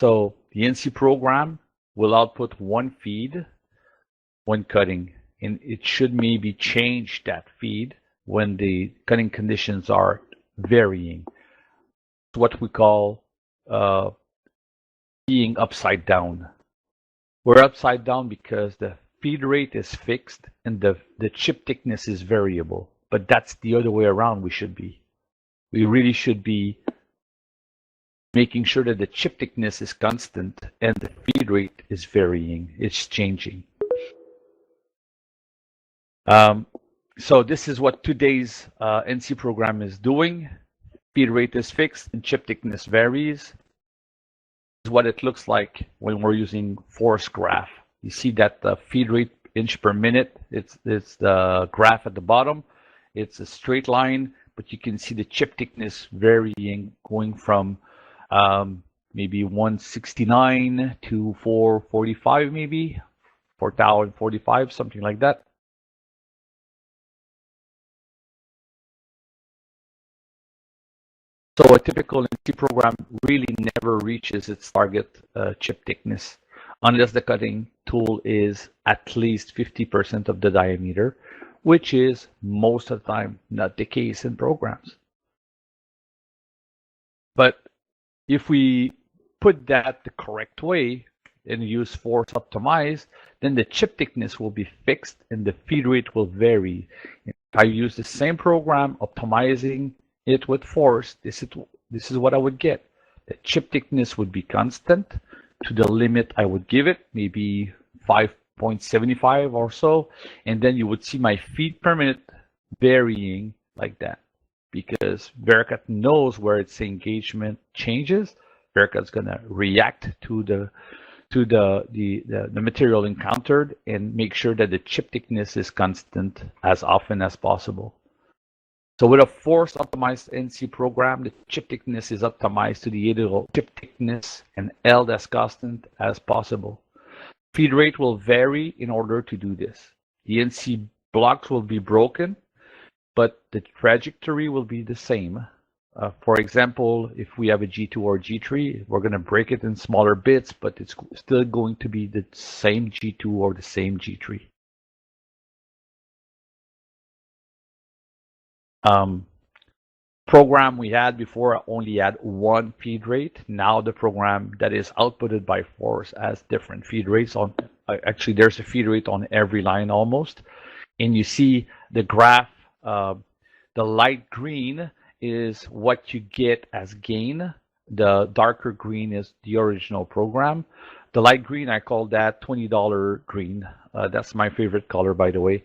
So the NC program will output one feed when cutting, and it should maybe change that feed when the cutting conditions are varying. It's what we call being upside down. We're upside down because the feed rate is fixed and the chip thickness is variable, but that's the other way around we should be. We really should be making sure that the chip thickness is constant and the feed rate is varying, it's changing. So this is what today's NC program is doing. Feed rate is fixed and chip thickness varies. This is what it looks like when we're using force graph. You see that the feed rate inch per minute, it's the graph at the bottom. It's a straight line, but you can see the chip thickness varying, going from maybe 169 to 445, maybe 4045, something like that. So a typical NC program really never reaches its target chip thickness unless the cutting tool is at least 50% of the diameter, which is most of the time not the case in programs. But if we put that the correct way and use force optimize, then the chip thickness will be fixed and the feed rate will vary. If I use the same program optimizing it with force, this is what I would get. The chip thickness would be constant to the limit I would give it, maybe 5.75 or so, and then you would see my feed per minute varying like that, because Vericut knows where its engagement changes. Vericut's gonna react to the material encountered and make sure that the chip thickness is constant as often as possible. So with a force optimized NC program, the chip thickness is optimized to the ideal chip thickness and held as constant as possible. Feed rate will vary in order to do this. The NC blocks will be broken, but the trajectory will be the same. For example, if we have a G2 or G3, we're going to break it in smaller bits, but it's still going to be the same G2 or the same G3. Program we had before only had one feed rate. Now the program that is outputted by force has different feed rates. On actually, there's a feed rate on every line almost, and you see the graph. The light green is what you get as gain. The darker green is the original program. The light green, I call that $20 green. That's my favorite color, by the way.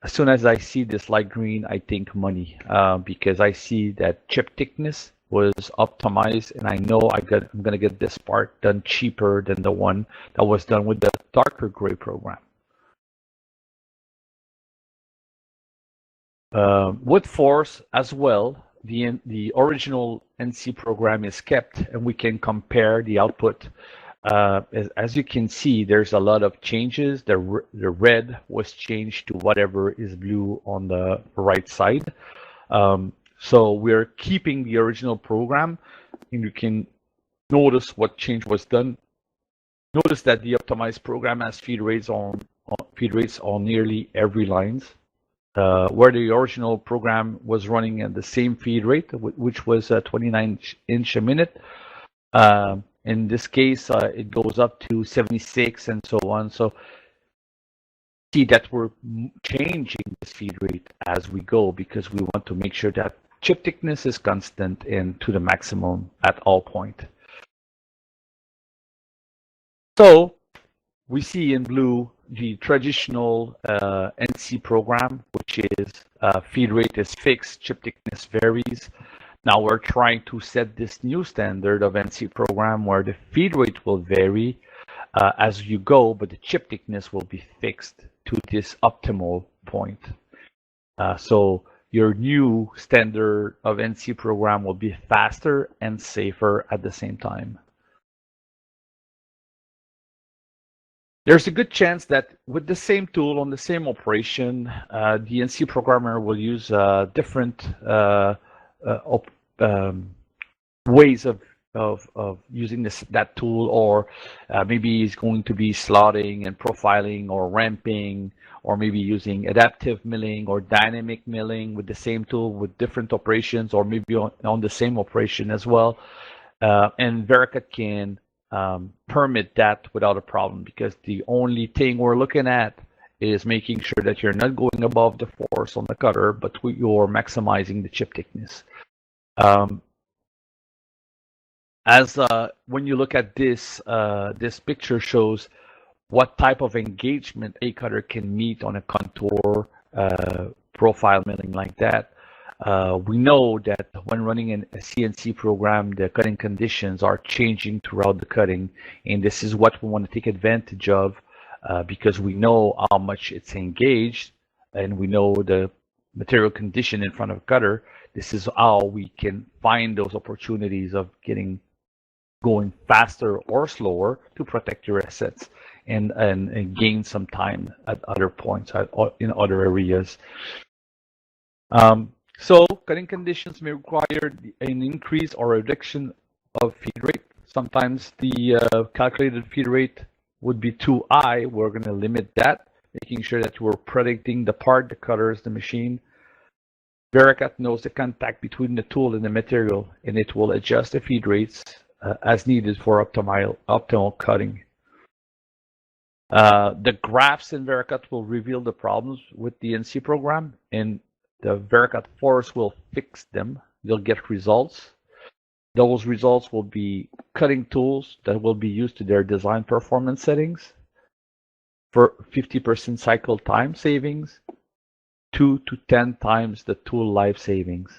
As soon as I see this light green, I think money, because I see that chip thickness was optimized, and I know I'm going to get this part done cheaper than the one that was done with the darker gray program. With force as well, the original NC program is kept, and we can compare the output. As you can see, there's a lot of changes. The red was changed to whatever is blue on the right side. So we're keeping the original program, and you can notice what change was done. Notice that the optimized program has feed rates on nearly every lines, where the original program was running at the same feed rate, which was 29 inch a minute. In this case, it goes up to 76 and so on. So see that we're changing this feed rate as we go, because we want to make sure that chip thickness is constant and to the maximum at all points. So we see in blue the traditional NC program, which is feed rate is fixed, chip thickness varies. Now we're trying to set this new standard of NC program where the feed rate will vary as you go, but the chip thickness will be fixed to this optimal point. So your new standard of NC program will be faster and safer at the same time. There's a good chance that with the same tool on the same operation, the NC programmer will use different ways of of using that tool, or maybe it's going to be slotting and profiling or ramping, or maybe using adaptive milling or dynamic milling with the same tool with different operations, or maybe on the same operation as well. And Vericut can permit that without a problem, because the only thing we're looking at is making sure that you're not going above the force on the cutter, but you're maximizing the chip thickness. When you look at this, this picture shows what type of engagement a cutter can meet on a contour profile milling like that. We know that when running a CNC program, the cutting conditions are changing throughout the cutting, and this is what we want to take advantage of, because we know how much it's engaged, and we know the material condition in front of a cutter. This is how we can find those opportunities of going faster or slower to protect your assets and gain some time at other points in other areas. So cutting conditions may require an increase or reduction of feed rate. Sometimes the calculated feed rate would be too high. We're going to limit that, making sure that we're predicting the part, the cutters, the machine. Vericut knows the contact between the tool and the material, and it will adjust the feed rates as needed for optimal cutting. The graphs in Vericut will reveal the problems with the NC program, and the Vericut Force will fix them. You'll get results. Those results will be cutting tools that will be used to their design performance settings for 50% cycle time savings, 2 to 10 times the tool life savings.